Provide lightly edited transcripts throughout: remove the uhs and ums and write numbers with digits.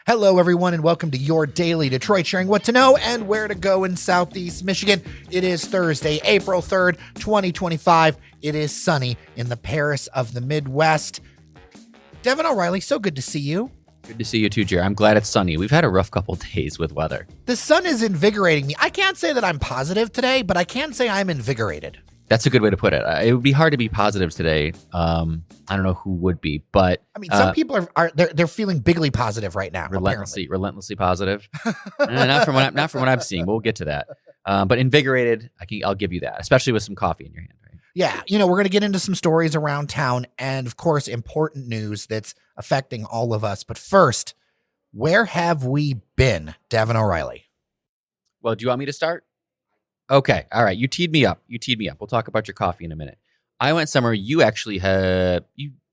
Hello, everyone, and welcome to your daily Detroit, sharing what to know and where to go in Southeast Michigan. It is Thursday, April 3rd, 2025. It is sunny in the Paris of the Midwest. Devon O'Reilly, so good to see you. Good to see you too, Jerry. I'm glad it's sunny. We've had a rough couple days with weather. The sun is invigorating me. I can't say that I'm positive today, but I can say I'm invigorated. That's a good way to put it. It would be hard to be positive today. I don't know who would be, but I mean, some people they're feeling bigly positive right now. relentlessly positive. Not from what I'm seeing. But we'll get to that. But invigorated, I'll give you that, especially with some coffee in your hand. Right? Yeah, we're going to get into some stories around town, and of course, important news that's affecting all of us. But first, where have we been, Devon O'Reilly? Well, do you want me to start? Okay. All right. You teed me up. We'll talk about your coffee in a minute. I went somewhere you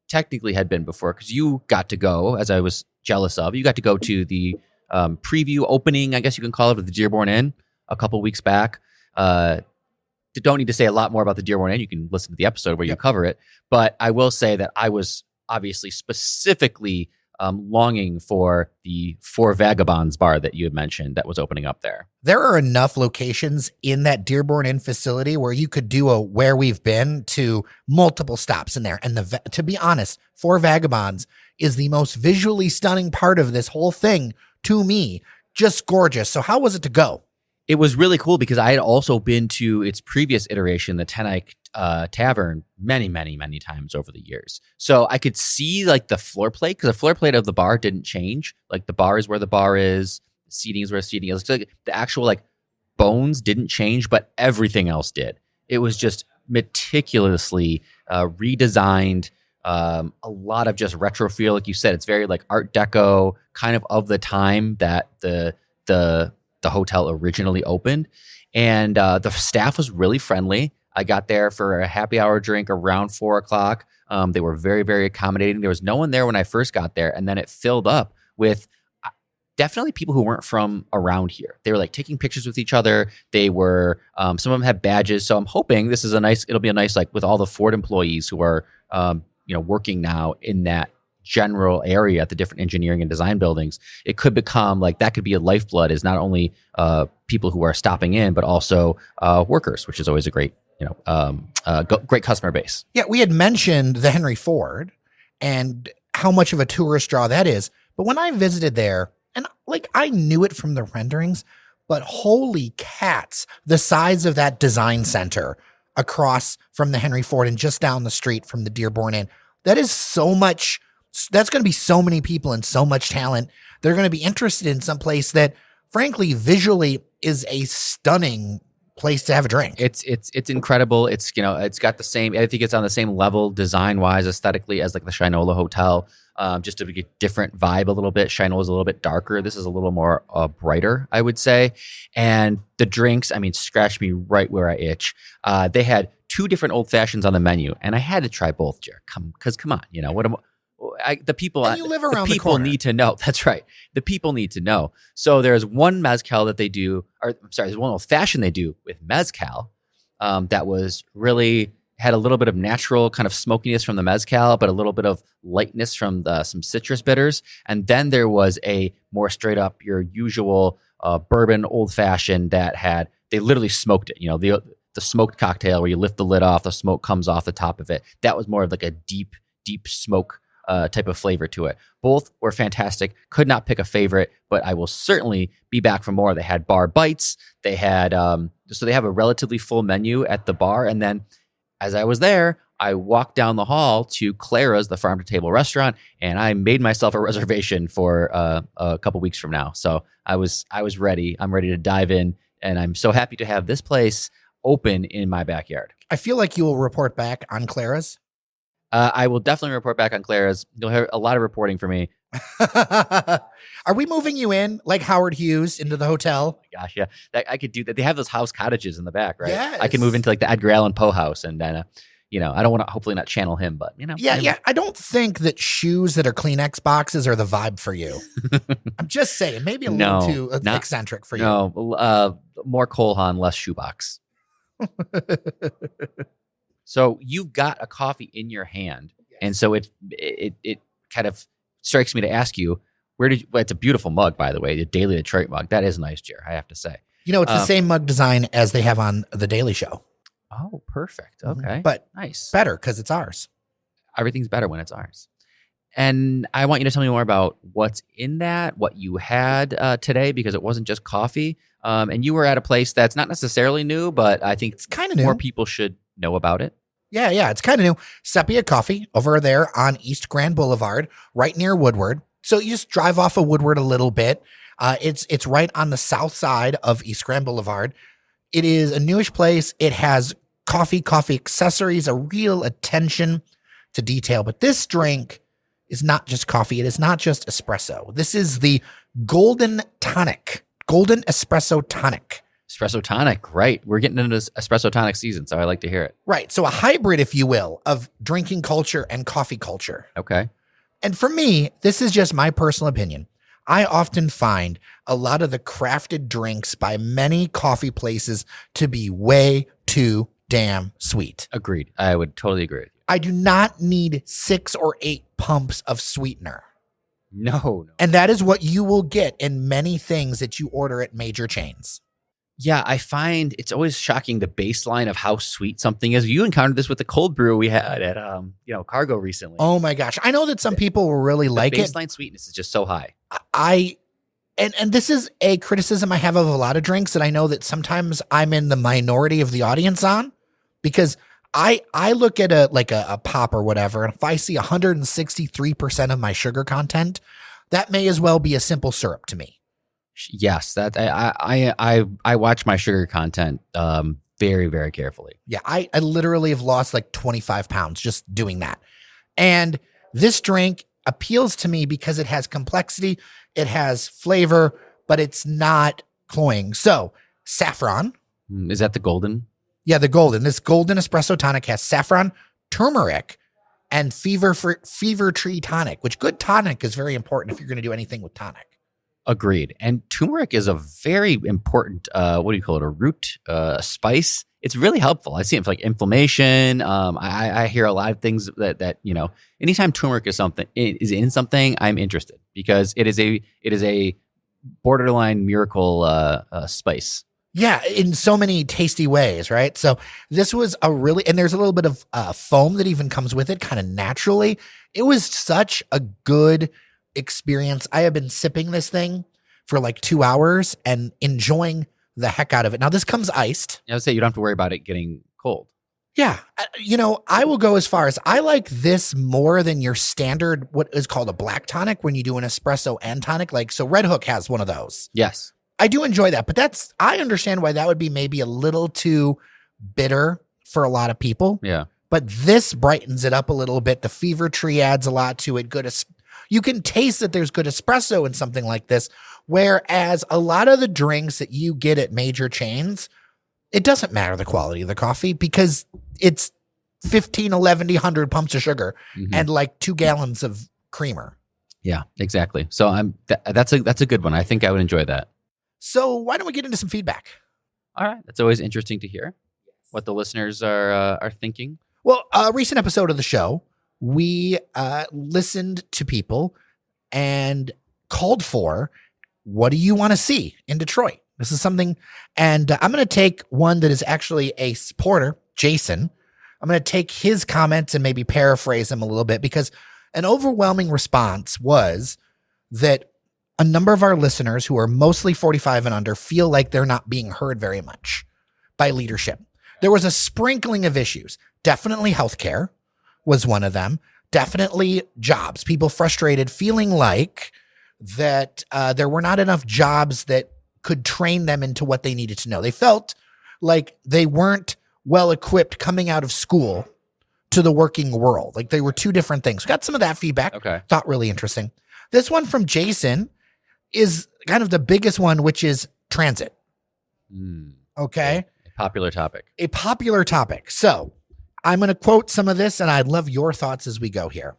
technically had been before because you got to go, as I was jealous of. You got to go to the preview opening, I guess you can call it, of the Dearborn Inn a couple weeks back. Don't need to say a lot more about the Dearborn Inn. You can listen to the episode where you cover it. But I will say that I was obviously specifically longing for the Vagabonds bar that you had mentioned that was opening up there. There are enough locations in that Dearborn Inn facility where you could do a where we've been to multiple stops in there. And to be honest, Vagabonds is the most visually stunning part of this whole thing to me. Just gorgeous. So how was it to go? It was really cool because I had also been to its previous iteration, the Tenike Tavern, many times over the years. So I could see like the floor plate, because the floor plate of the bar didn't change. Like the bar is where the bar is, the seating is where the seating is. It's like the actual like bones didn't change, but everything else did. It was just meticulously redesigned. A lot of just retro feel, like you said. It's very like Art Deco, kind of the time that the hotel originally opened, and the staff was really friendly. I got there for a happy hour drink around 4:00. They were very, very accommodating. There was no one there when I first got there, and then it filled up with definitely people who weren't from around here. They were like taking pictures with each other. They were some of them had badges. So I'm hoping it'll be a nice, like, with all the Ford employees who are working now in that general area at the different engineering and design buildings. It could become like that could be a lifeblood, is not only people who are stopping in, but also workers, which is always a great great customer base. Yeah, we had mentioned the Henry Ford and how much of a tourist draw that is. But when I visited there, and like I knew it from the renderings, but holy cats, the size of that design center across from the Henry Ford and just down the street from the Dearborn Inn, that is so much. That's going to be so many people and so much talent. They're going to be interested in some place that, frankly, visually is a stunning place to have a drink. It's incredible. It's got the same. I think it's on the same level design wise, aesthetically, as like the Shinola Hotel. Just to get different vibe a little bit. Shinola is a little bit darker. This is a little more brighter, I would say. And the drinks, I mean, scratch me right where I itch. They had 2 different old fashions on the menu, and I had to try both. Jared, come on, the people and you live around the people need to know. That's right. The people need to know. So there's one mezcal that they do, there's one old fashioned they do with mezcal that was really had a little bit of natural kind of smokiness from the mezcal, but a little bit of lightness from some citrus bitters. And then there was a more straight up your usual bourbon old fashioned that they literally smoked it. The smoked cocktail where you lift the lid off, the smoke comes off the top of it. That was more of like a deep smoke type of flavor to it. Both were fantastic. Could not pick a favorite, but I will certainly be back for more. They had bar bites. They had so they have a relatively full menu at the bar. And then as I was there, I walked down the hall to Clara's, the farm to table restaurant, and I made myself a reservation for a couple weeks from now. So I was ready. I'm ready to dive in, and I'm so happy to have this place open in my backyard. I feel like you will report back on Clara's. I will definitely report back on Clara's. You'll have a lot of reporting for me. Are we moving you in like Howard Hughes into the hotel? Oh my gosh, yeah. I could do that. They have those house cottages in the back, right? Yes. I can move into like the Edgar Allan Poe house, and then, I don't want to hopefully not channel him, but Yeah. I don't think that shoes that are Kleenex boxes are the vibe for you. I'm just saying, maybe a little too eccentric for you. No, more Cole Haan, less shoebox. So you've got a coffee in your hand, and so it kind of strikes me to ask you, Well, it's a beautiful mug, by the way. The Daily Detroit mug. That is nice, Jer, I have to say. You know, it's the same mug design as they have on The Daily Show. Oh, perfect. Okay. But nice. Better because it's ours. Everything's better when it's ours. And I want you to tell me more about what's in that, what you had today, because it wasn't just coffee. And you were at a place that's not necessarily new, but I think it's kind of new. More people should know about it. Yeah, it's kind of new. Sepia Coffee over there on East Grand Boulevard, right near Woodward. So you just drive off of Woodward a little bit. It's right on the south side of East Grand Boulevard. It is a newish place. It has coffee accessories, a real attention to detail. But this drink is not just coffee. It is not just espresso. This is the Golden Espresso Tonic. Espresso Tonic, right. We're getting into this Espresso Tonic season, so I like to hear it. Right. So a hybrid, if you will, of drinking culture and coffee culture. Okay. And for me, this is just my personal opinion. I often find a lot of the crafted drinks by many coffee places to be way too damn sweet. Agreed. I would totally agree with you. I do not need 6 or 8 pumps of sweetener. No. And that is what you will get in many things that you order at major chains. Yeah, I find it's always shocking the baseline of how sweet something is. You encountered this with the cold brew we had at Cargo recently. Oh my gosh. I know that some people will really like it. Baseline sweetness is just so high. And this is a criticism I have of a lot of drinks that I know that sometimes I'm in the minority of the audience on, because I look at a pop or whatever, and if I see 163% of my sugar content, that may as well be a simple syrup to me. Yes, that I watch my sugar content very, very carefully. Yeah, I literally have lost like 25 pounds just doing that. And this drink appeals to me because it has complexity, it has flavor, but it's not cloying. So, saffron. Is that the golden? Yeah, the golden. This Golden Espresso Tonic has saffron, turmeric, and fever tree tonic, which good tonic is very important if you're going to do anything with tonic. Agreed. And turmeric is a very important, a root spice. It's really helpful. I see it for like inflammation. I hear a lot of things that anytime turmeric is in something, I'm interested, because it is a borderline miracle spice. Yeah, in so many tasty ways, right? So this was and there's a little bit of foam that even comes with it kind of naturally. It was such a good experience. I have been sipping this thing for like 2 hours and enjoying the heck out of it. Now this comes iced. I would say you don't have to worry about it getting cold. Yeah. I will go as far as I like this more than your standard, what is called a black tonic, when you do an espresso and tonic. So Red Hook has one of those. Yes. I do enjoy that, but I understand why that would be maybe a little too bitter for a lot of people. Yeah. But this brightens it up a little bit. The fever tree adds a lot to it. You can taste that there's good espresso in something like this, whereas a lot of the drinks that you get at major chains, it doesn't matter the quality of the coffee because it's 15, 11, 100 pumps of sugar and like 2 gallons of creamer. Yeah, exactly. So that's a good one. I think I would enjoy that. So why don't we get into some feedback? All right. That's always interesting to hear what the listeners are thinking. Well, a recent episode of the show, we listened to people and called for, what do you want to see in Detroit? This is something, and I'm going to take one that is actually a supporter, Jason. I'm going to take his comments and maybe paraphrase them a little bit, because an overwhelming response was that a number of our listeners who are mostly 45 and under feel like they're not being heard very much by leadership. There was a sprinkling of issues. Definitely healthcare was one of them. Definitely jobs. People frustrated, feeling like that there were not enough jobs that could train them into what they needed to know. They felt like they weren't well equipped coming out of school to the working world. Like they were two different things. Got some of that feedback. Okay. Thought really interesting. This one from Jason is kind of the biggest one, which is transit. Okay. A popular topic. A popular topic. So I'm going to quote some of this, and I'd love your thoughts as we go here.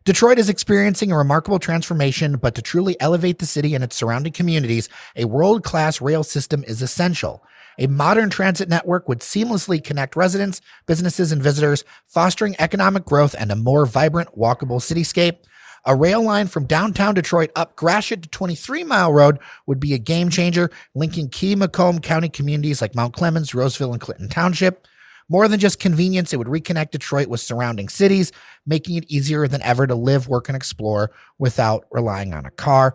Detroit is experiencing a remarkable transformation, but to truly elevate the city and its surrounding communities, a world-class rail system is essential. A modern transit network would seamlessly connect residents, businesses, and visitors, fostering economic growth and a more vibrant, walkable cityscape. A rail line from downtown Detroit up Gratiot to 23 Mile Road would be a game changer, linking key Macomb County communities like Mount Clemens, Roseville, and Clinton Township. More than just convenience, it would reconnect Detroit with surrounding cities, making it easier than ever to live, work, and explore without relying on a car.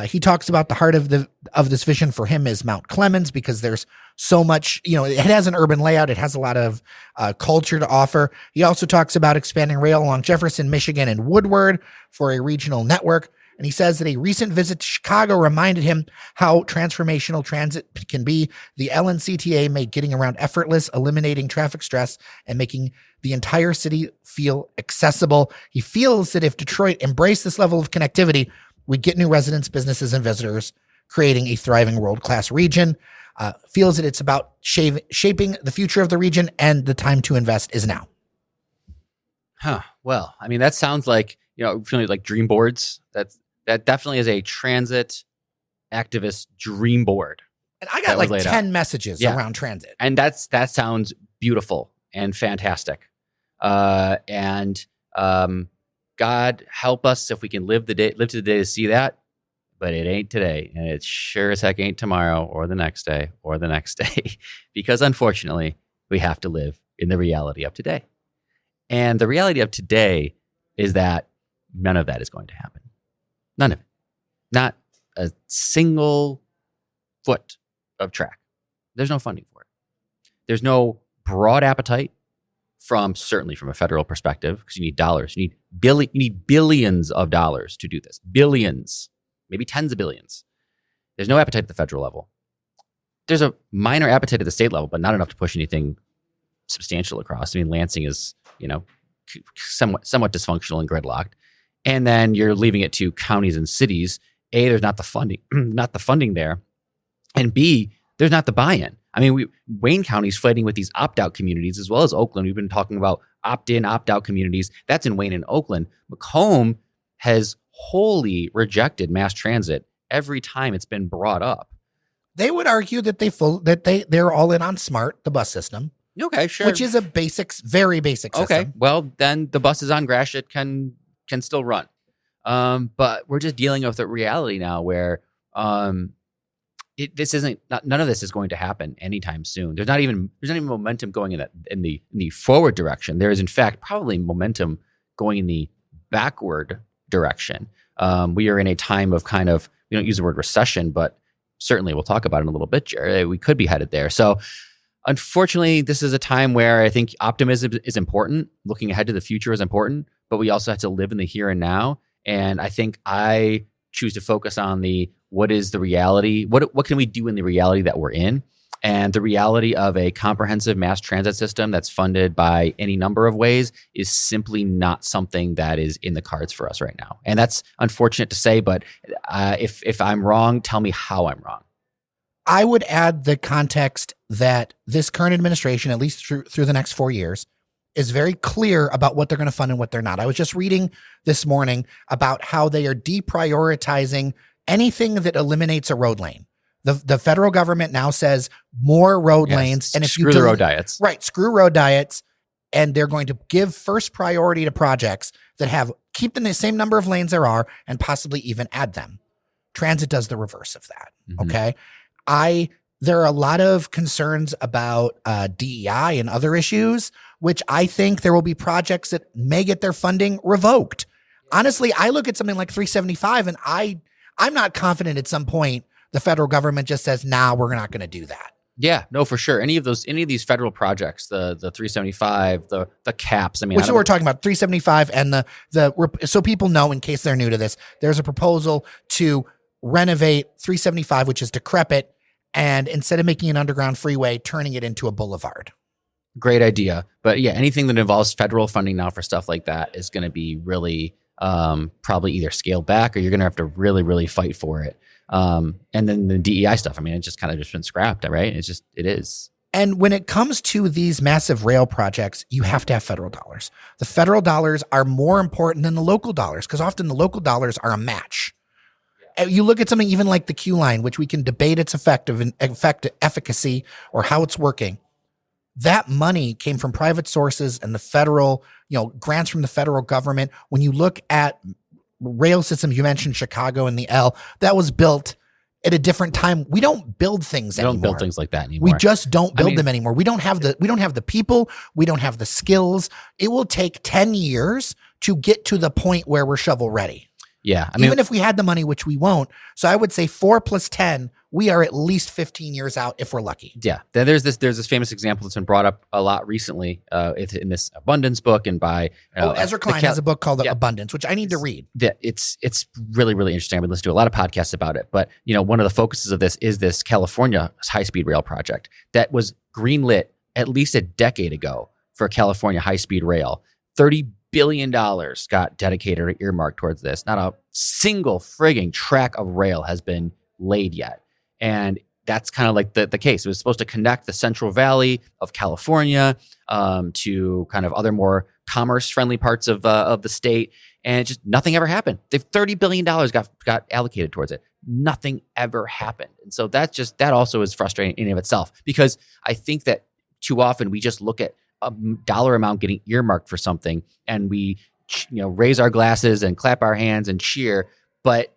He talks about the heart of this vision for him is Mount Clemens, because there's so much, it has an urban layout. It has a lot of culture to offer. He also talks about expanding rail along Jefferson, Michigan, and Woodward for a regional network. And he says that a recent visit to Chicago reminded him how transformational transit can be. The LNCTA made getting around effortless, eliminating traffic stress, and making the entire city feel accessible. He feels that if Detroit embraced this level of connectivity, we'd get new residents, businesses, and visitors, creating a thriving world-class region. Feels that it's about shaping the future of the region, and the time to invest is now. Well, I mean, that sounds like, feeling like dream boards. That definitely is a transit activist dream board. And I got like 10 messages around transit. And that sounds beautiful and fantastic. And God help us if we can live to the day to see that. But it ain't today. And it sure as heck ain't tomorrow or the next day or the next day. Because unfortunately, we have to live in the reality of today. And the reality of today is that none of that is going to happen. None of it. Not a single foot of track. There's no funding for it. There's no broad appetite certainly from a federal perspective, because you need dollars. You need billions of dollars to do this. Billions, maybe tens of billions. There's no appetite at the federal level. There's a minor appetite at the state level, but not enough to push anything substantial across. I mean, Lansing is, somewhat dysfunctional and gridlocked. And then you're leaving it to counties and cities. A, there's not the funding there. And B, there's not the buy-in. I mean, Wayne County's fighting with these opt-out communities, as well as Oakland. We've been talking about opt-in, opt-out communities. That's in Wayne and Oakland. Macomb has wholly rejected mass transit every time it's been brought up. They would argue that they're all in on SMART, the bus system. Okay, sure. Which is a very basic system. Okay, well, then the buses on Gratiot can still run. But we're just dealing with the reality now where none of this is going to happen anytime soon. There's not even momentum going in the forward direction. There is, in fact, probably momentum going in the backward direction. We are in a time of kind of, we don't use the word recession, but certainly we'll talk about it in a little bit, Jared. We could be headed there. So unfortunately, this is a time where I think optimism is important. Looking ahead to the future is important, but we also have to live in the here and now. And I think I choose to focus on what is the reality? What can we do in the reality that we're in? And the reality of a comprehensive mass transit system that's funded by any number of ways is simply not something that is in the cards for us right now. And that's unfortunate to say, but if I'm wrong, tell me how I'm wrong. I would add the context that this current administration, at least through the next 4 years, is very clear about what they're going to fund and what they're not. I was just reading this morning about how they are deprioritizing anything that eliminates a road lane. The federal government now says more road lanes, and if screw the road diets, right? Screw road diets, and they're going to give first priority to projects that keep the same number of lanes there are, and possibly even add them. Transit does the reverse of that. Mm-hmm. Okay, there are a lot of concerns about DEI and other issues, which I think there will be projects that may get their funding revoked. Honestly, I look at something like 375, and I'm not confident at some point the federal government just says, "Nah, we're not going to do that." Yeah, no, for sure. Any of these federal projects, the 375, the caps. I mean, we're talking about 375 and so people know, in case they're new to this, there's a proposal to renovate 375, which is decrepit, and instead of making an underground freeway, turning it into a boulevard. Great idea. But yeah, anything that involves federal funding now for stuff like that is going to be really probably either scaled back, or you're going to have to really, really fight for it. And then the DEI stuff, I mean, it's just kind of just been scrapped, right? It is. And when it comes to these massive rail projects, you have to have federal dollars. The federal dollars are more important than the local dollars, because often the local dollars are a match. You look at something even like the Q line, which we can debate its efficacy or how it's working. That money came from private sources and the federal, grants from the federal government. When you look at rail systems, you mentioned Chicago and the L, that was built at a different time. We don't build things anymore. We don't build things like that anymore. We just don't build them anymore. We don't have the people. We don't have the skills. It will take 10 years to get to the point where we're shovel ready. Yeah. Even if we had the money, which we won't. So I would say 4 plus 10, we are at least 15 years out if we're lucky. Yeah. Then there's this famous example that's been brought up a lot recently in this Abundance book and by Ezra Klein has a book called Abundance, which I need to read. Yeah, it's really, really interesting. I've been listening to a lot of podcasts about it. But one of the focuses of this is this California high-speed rail project that was greenlit at least a decade ago for California high-speed rail. $30 billion got dedicated or earmarked towards this. Not a single frigging track of rail has been laid yet. And that's kind of like the case. It was supposed to connect the Central Valley of California to kind of other more commerce-friendly parts of the state. And just nothing ever happened. $30 billion got allocated towards it. Nothing ever happened. And so that also is frustrating in and of itself, because I think that too often we just look at a dollar amount getting earmarked for something and we raise our glasses and clap our hands and cheer. But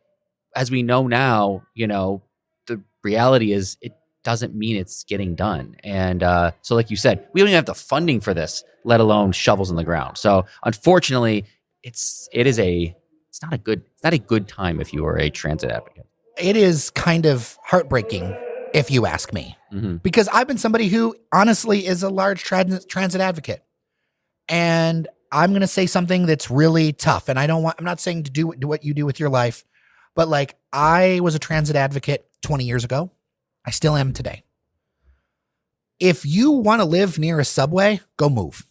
as we know now, the reality is it doesn't mean it's getting done. And so like you said, we don't even have the funding for this, let alone shovels in the ground. So unfortunately, it's not a good time if you are a transit advocate. It is kind of heartbreaking, if you ask me, because I've been somebody who honestly is a large transit advocate. And I'm going to say something that's really tough. And I'm not saying to do what you do with your life, but like I was a transit advocate 20 years ago. I still am today. If you want to live near a subway, go move.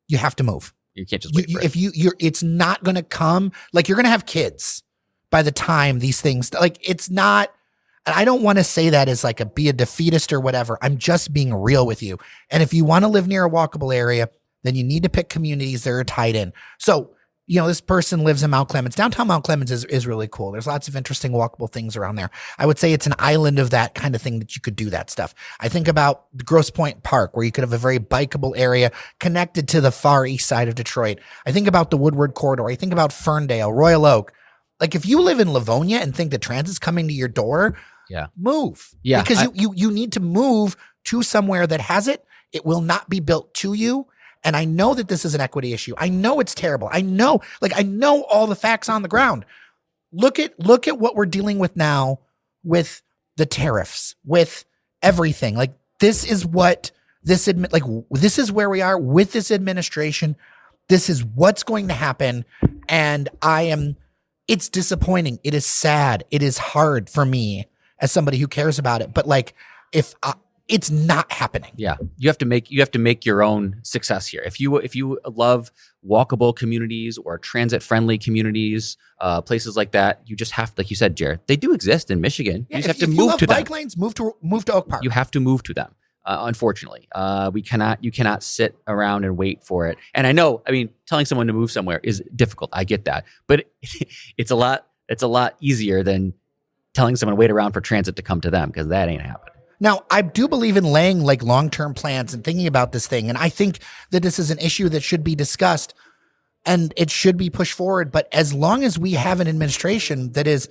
You have to move. You can't just wait for it. It's not going to come. Like, you're going to have kids by the time these things, like, it's not, and I don't want to say that as like be a defeatist or whatever. I'm just being real with you. And if you want to live near a walkable area, then you need to pick communities that are tied in. So, this person lives in Mount Clemens. Downtown Mount Clemens is really cool. There's lots of interesting walkable things around there. I would say it's an island of that kind of thing that you could do that stuff. I think about the Grosse Pointe Park, where you could have a very bikeable area connected to the far east side of Detroit. I think about the Woodward Corridor. I think about Ferndale, Royal Oak. Like, if you live in Livonia and think the transit's coming to your door, move. Yeah. Because you need to move to somewhere that has it. It will not be built to you. And I know that this is an equity issue. I know it's terrible. I know all the facts on the ground. Look at what we're dealing with now with the tariffs, with everything. Like, this is what this is where we are with this administration. This is what's going to happen. And it's disappointing. It is sad. It is hard for me as somebody who cares about it. But like, it's not happening. Yeah. You have to make your own success here. If you love walkable communities or transit friendly communities, places like that, you just have to, like you said, Jared, they do exist in Michigan. You just have to move to them. Bike lanes, move to Oak Park. You have to move to them. Unfortunately, you cannot sit around and wait for it. And telling someone to move somewhere is difficult. I get that, but it's a lot easier than telling someone to wait around for transit to come to them, because that ain't happening. Now, I do believe in laying like long-term plans and thinking about this thing. And I think that this is an issue that should be discussed and it should be pushed forward. But as long as we have an administration that is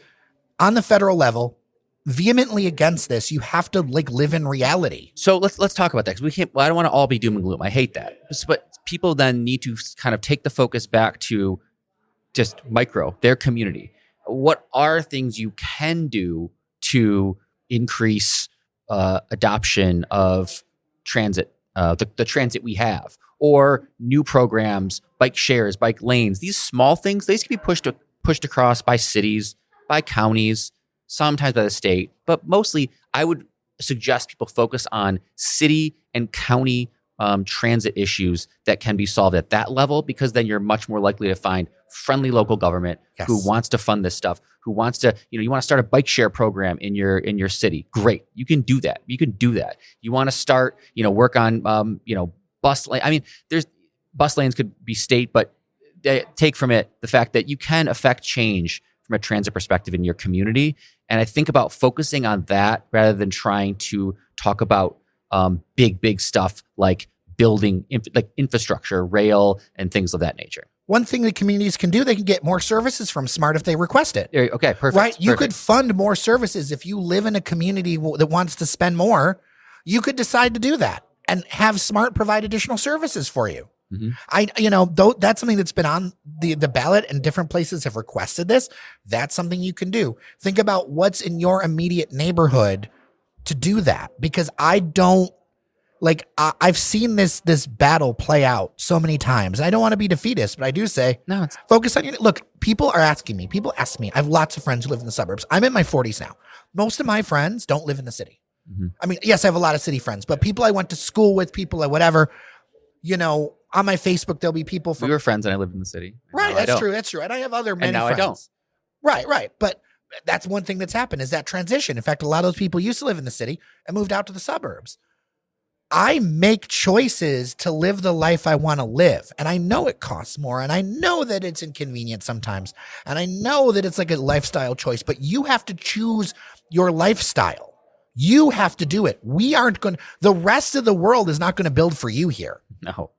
on the federal level vehemently against this, you have to like live in reality. So let's talk about that, because I don't want to all be doom and gloom. I hate that. But people then need to kind of take the focus back to just their community. What are things you can do to increase adoption of transit, the transit we have, or new programs, bike shares, bike lanes? These small things, these can be pushed across by cities, by counties, sometimes by the state, but mostly I would suggest people focus on city and county transit issues that can be solved at that level, because then you're much more likely to find friendly local government who wants to fund this stuff, who wants to, you want to start a bike share program in your city. Great. You can do that. You want to start, work on, bus lane. There's bus lanes could be state, but take from it the fact that you can affect change from a transit perspective in your community. And I think about focusing on that rather than trying to talk about big stuff like building infrastructure, rail, and things of that nature. one thing that communities can do, they can get more services from SMART if they request it. Okay, perfect. Right? You perfect. could fund more services. If you live in a community that wants to spend more, you could decide to do that and have SMART provide additional services for you. That's something that's been on the ballot, and different places have requested this. That's something you can do. Think about what's in your immediate neighborhood to do that, because I've seen this battle play out so many times. I don't want to be defeatist, but I do say, No, focus on look, people ask me, I have lots of friends who live in the suburbs. I'm in my 40s now. Most of my friends don't live in the city. I mean, yes, I have a lot of city friends, but people I went to school with, people I whatever, on my Facebook, there'll be people from. We were friends and I lived in the city. Right, that's true. And I have other many now friends. I don't. Right. But that's one thing that's happened, is that transition. In fact, a lot of those people used to live in the city and moved out to the suburbs. I make choices to live the life I want to live. And I know it costs more. And I know that it's inconvenient sometimes. And I know that it's like a lifestyle choice. But you have to choose your lifestyle. You have to do it. The rest of the world is not going to build for you here. No.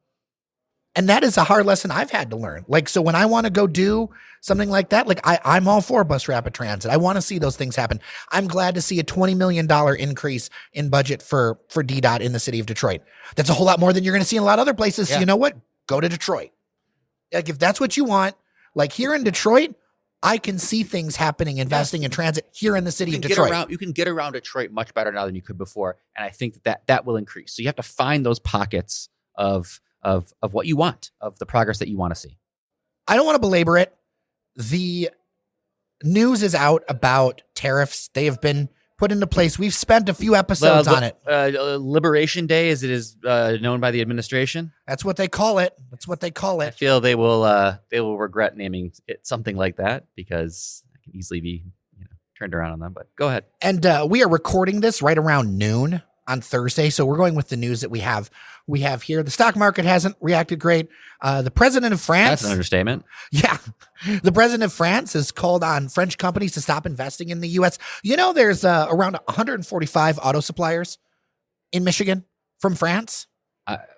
And that is a hard lesson I've had to learn. So when I want to go do something like that, I'm all for bus rapid transit. I want to see those things happen. I'm glad to see a $20 million increase in budget for DDOT in the city of Detroit. That's a whole lot more than you're going to see in a lot of other places. Yeah. So you know what? Go to Detroit. If that's what you want, here in Detroit, I can see things happening, investing in transit here in the city of Detroit. You can get around Detroit much better now than you could before. And I think that will increase. So you have to find those pockets of what you want, of the progress that you want to see. I don't want to belabor it. The news is out about tariffs. They have been put into place. We've spent a few episodes on it. Liberation Day, as it is known by the administration. That's what they call it. I feel they will regret naming it something like that, because it can easily be turned around on them. But go ahead. And we are recording this right around noon on Thursday, so we're going with the news that we have here. The stock market hasn't reacted great. The president of France. That's an understatement. Yeah. The president of France has called on French companies to stop investing in the U.S. There's around 145 auto suppliers in Michigan from France.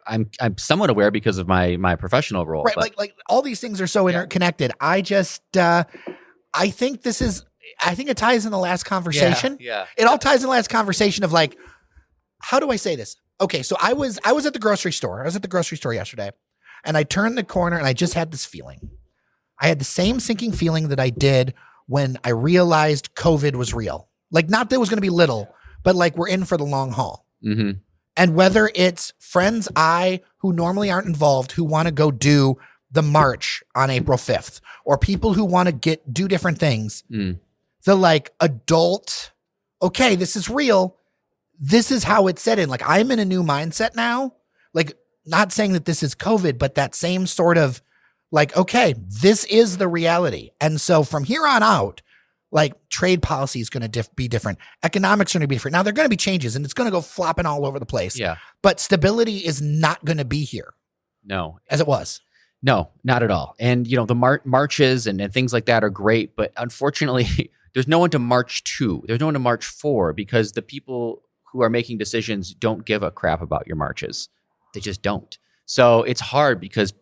I'm somewhat aware because of my professional role. Right. But Like all these things are so interconnected. I just, I think it ties in the last conversation. Yeah. It all ties in the last conversation of how do I say this? Okay, so I was at the grocery store. I was at the grocery store yesterday, and I turned the corner, and I just had this feeling. I had the same sinking feeling that I did when I realized COVID was real. Not that it was going to be little, but we're in for the long haul. Mm-hmm. And whether it's friends who normally aren't involved, who want to go do the march on April 5th, or people who want to do different things, the adult, okay, this is real. This is how it's set in. I'm in a new mindset now. Not saying that this is COVID, but that same sort of okay, this is the reality. And so from here on out, trade policy is going to be different. Economics are going to be different. Now, there are going to be changes, and it's going to go flopping all over the place. Yeah. But stability is not going to be here. No. As it was. No, not at all. And, the marches and things like that are great. But unfortunately, there's no one to march to. There's no one to march for, because the people who are making decisions don't give a crap about your marches. They just don't. So it's hard, because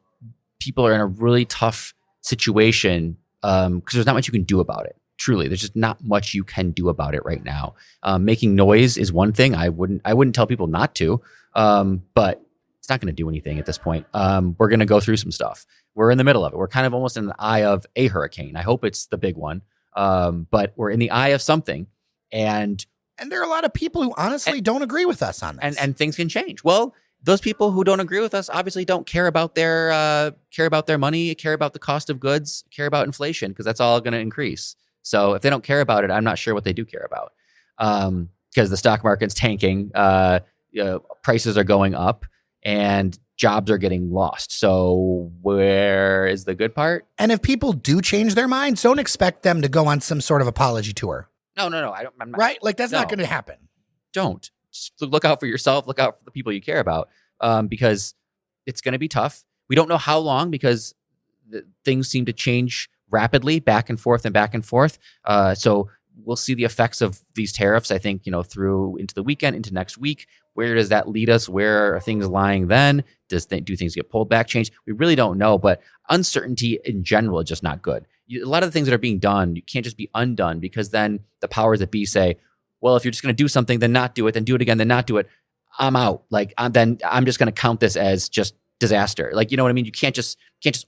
people are in a really tough situation, because there's not much you can do about it. Truly, there's just not much you can do about it right now. Making noise is one thing. I wouldn't tell people not to, but it's not going to do anything at this point. We're going to go through some stuff. We're in the middle of it. We're kind of almost in the eye of a hurricane. I hope it's the big one, but we're in the eye of something. And there are a lot of people who honestly don't agree with us on this. And things can change. Well, those people who don't agree with us obviously don't care about their money, care about the cost of goods, care about inflation, because that's all going to increase. So if they don't care about it, I'm not sure what they do care about, because the stock market's tanking, prices are going up, and jobs are getting lost. So where is the good part? And if people do change their minds, don't expect them to go on some sort of apology tour. No. I'm not, right? That's not going to happen. Don't. Just look out for yourself. Look out for the people you care about, because it's going to be tough. We don't know how long, because things seem to change rapidly, back and forth. So we'll see the effects of these tariffs, I think, through into the weekend, into next week. Where does that lead us? Where are things lying then? Do things get pulled back, changed? We really don't know, but uncertainty in general is just not good. A lot of the things that are being done, you can't just be undone, because then the powers that be say, well, if you're just going to do something, then not do it, then do it again, then not do it. I'm out. Like, I'm just going to count this as just disaster. Like, you know what I mean? You can't just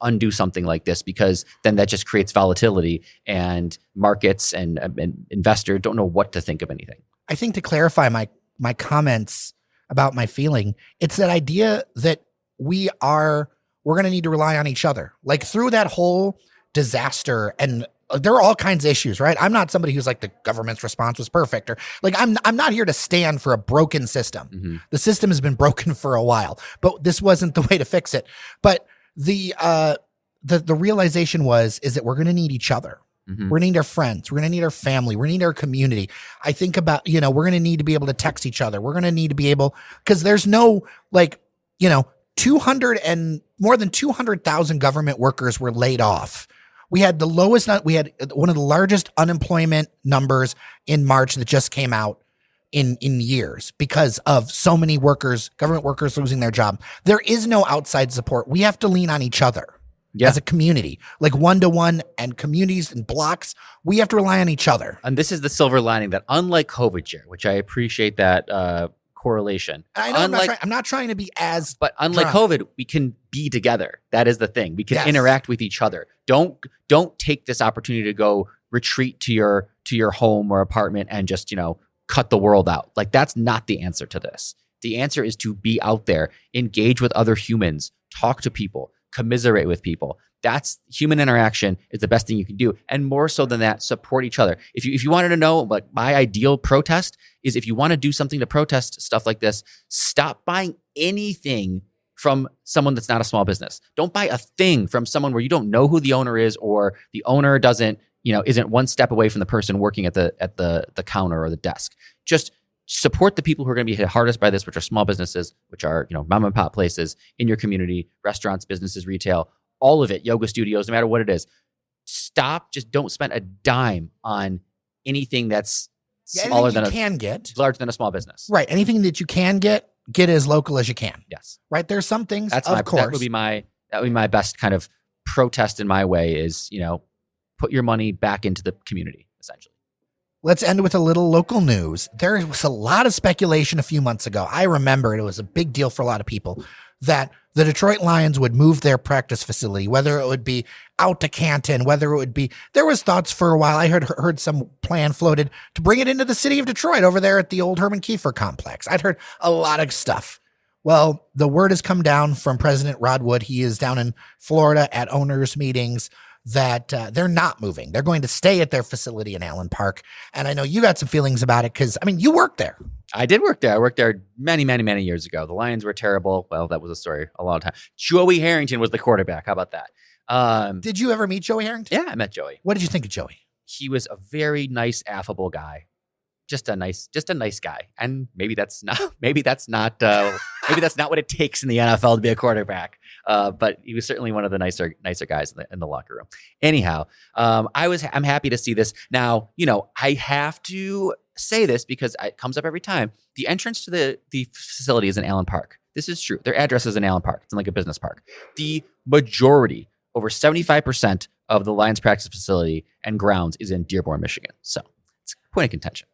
undo something like this, because then that just creates volatility, and markets and investors don't know what to think of anything. I think, to clarify my comments about my feeling, it's that idea that we're going to need to rely on each other. Like, through that whole disaster, and there are all kinds of issues, right? I'm not somebody who's like, the government's response was perfect, or like, I'm not here to stand for a broken system. Mm-hmm. The system has been broken for a while, but this wasn't the way to fix it. But the realization is that we're going to need each other. Mm-hmm. We're going to need our friends. We're going to need our family. We're going to need our community. I think about, we're going to need to be able to text each other. We're going to need to be able, because there's no, like, 200 and more than 200,000 government workers were laid off. We had one of the largest unemployment numbers in March that just came out in years, because of so many government workers losing their job. There is no outside support. We have to lean on each other. Yeah. As a community, like one-to-one, and communities and blocks, we have to rely on each other. And this is the silver lining, that unlike COVID, Jared, which I appreciate that correlation. I know, I'm not trying to be as, but unlike COVID, we can be together. That is the thing. We can interact with each other. Don't take this opportunity to go retreat to your home or apartment and just, cut the world out. Like, that's not the answer to this. The answer is to be out there, engage with other humans, talk to people, commiserate with people. That's human interaction is the best thing you can do. And more so than that, support each other. If you wanted to know, like, my ideal protest is, if you want to do something to protest stuff like this, stop buying anything from someone that's not a small business. Don't buy a thing from someone where you don't know who the owner is, or the owner isn't one step away from the person working at the counter or the desk. Just support the people who are going to be hit hardest by this, which are small businesses, which are, mom and pop places in your community, restaurants, businesses, retail, all of it, yoga studios, no matter what it is. Just don't spend a dime on anything that's smaller than larger than a small business. Right. Anything that you can get as local as you can. Yes. Right. There's some things, that would be my best kind of protest in my way, is, put your money back into the community, essentially. Let's end with a little local news. There was a lot of speculation a few months ago. I remember it was a big deal for a lot of people that the Detroit Lions would move their practice facility, whether it would be out to Canton, there was thoughts for a while. I heard some plan floated to bring it into the city of Detroit, over there at the old Herman Kiefer complex. I'd heard a lot of stuff. Well, the word has come down from President Rod Wood. He is down in Florida at owners' meetings, that they're not moving. They're going to stay at their facility in Allen Park. And I know you got some feelings about it, because, you worked there. I did work there. I worked there many, many, many years ago. The Lions were terrible. Well, that was a story a long time. Joey Harrington was the quarterback. How about that? Did you ever meet Joey Harrington? Yeah, I met Joey. What did you think of Joey? He was a very nice, affable guy. Just a nice guy. And maybe that's not what it takes in the NFL to be a quarterback. But he was certainly one of the nicer guys in the locker room. Anyhow, I'm happy to see this. Now, I have to say this because it comes up every time. The entrance to the facility is in Allen Park. This is true. Their address is in Allen Park. It's in like a business park. The majority, over 75% of the Lions practice facility and grounds, is in Dearborn, Michigan. So it's a point of contention.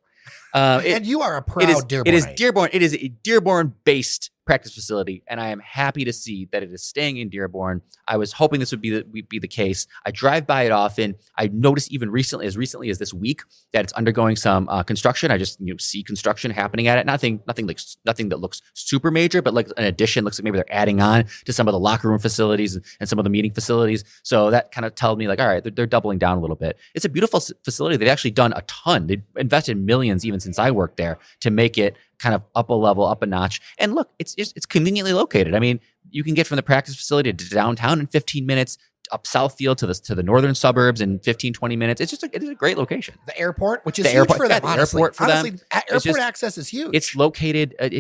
And you are a proud Dearborn. It is Dearborn. It is a Dearborn-based practice facility, and I am happy to see that it is staying in Dearborn. I was hoping this would be the case. I drive by it often. I noticed even recently as this week, that it's undergoing some construction. I just see construction happening at it. Nothing that looks super major, but like an addition. Looks like maybe they're adding on to some of the locker room facilities and some of the meeting facilities. So that kind of told me, like, all right, they're doubling down a little bit. It's a beautiful facility. They've actually done a ton. They've invested millions even since I worked there to make it kind of up a level, up a notch. And look, it's conveniently located. I mean, you can get from the practice facility to downtown in 15 minutes, up Southfield to the northern suburbs in 15, 20 minutes. It is a great location. The airport, which is huge for them, honestly. Airport access is huge. It's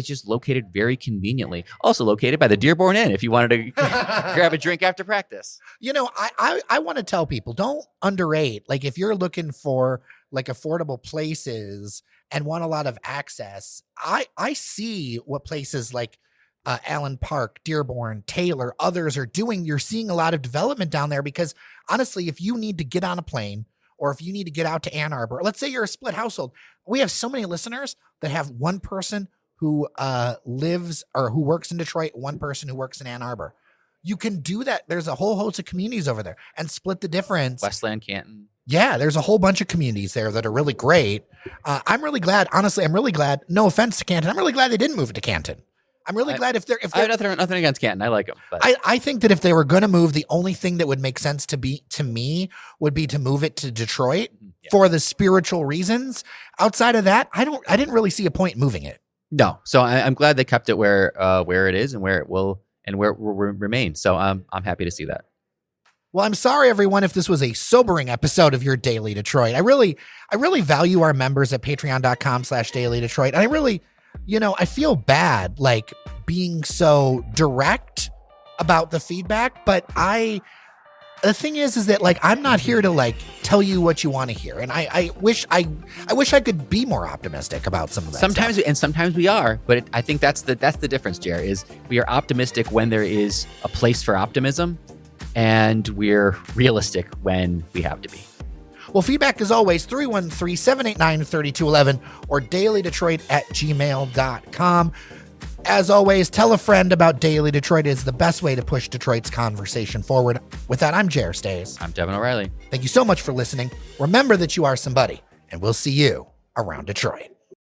just located very conveniently. Also located by the Dearborn Inn if you wanted to grab a drink after practice. I want to tell people, don't underrate. Like, if you're looking for like affordable places and want a lot of access, I see what places like Allen Park, Dearborn, Taylor, others are doing. You're seeing a lot of development down there because honestly, if you need to get on a plane or if you need to get out to Ann Arbor, let's say you're a split household. We have so many listeners that have one person who lives or who works in Detroit, one person who works in Ann Arbor. You can do that. There's a whole host of communities over there and split the difference. Westland, Canton. Yeah, there's a whole bunch of communities there that are really great. I'm really glad. Honestly, I'm really glad. No offense to Canton. I'm really glad they didn't move it to Canton. I'm really glad if they're. I have nothing against Canton. I like them. But I think that if they were going to move, the only thing that would make sense to me would be to move it to Detroit for the spiritual reasons. Outside of that, I didn't really see a point in moving it. No, so I'm glad they kept it where it is and where it will remain. So I'm happy to see that. Well, I'm sorry, everyone, if this was a sobering episode of your Daily Detroit. I really value our members at patreon.com/Daily Detroit. And I really, I feel bad like being so direct about the feedback, but the thing is that like I'm not here to like tell you what you want to hear, and I wish I could be more optimistic about some of that. Sometimes we are, but I think that's the difference, Jer, is we are optimistic when there is a place for optimism, and we're realistic when we have to be. Well, feedback is always 313-789-3211 or dailydetroit@gmail.com. As always, tell a friend about Daily Detroit. It is the best way to push Detroit's conversation forward. With that, I'm Jer Stays. I'm Devon O'Reilly. Thank you so much for listening. Remember that you are somebody, and we'll see you around Detroit.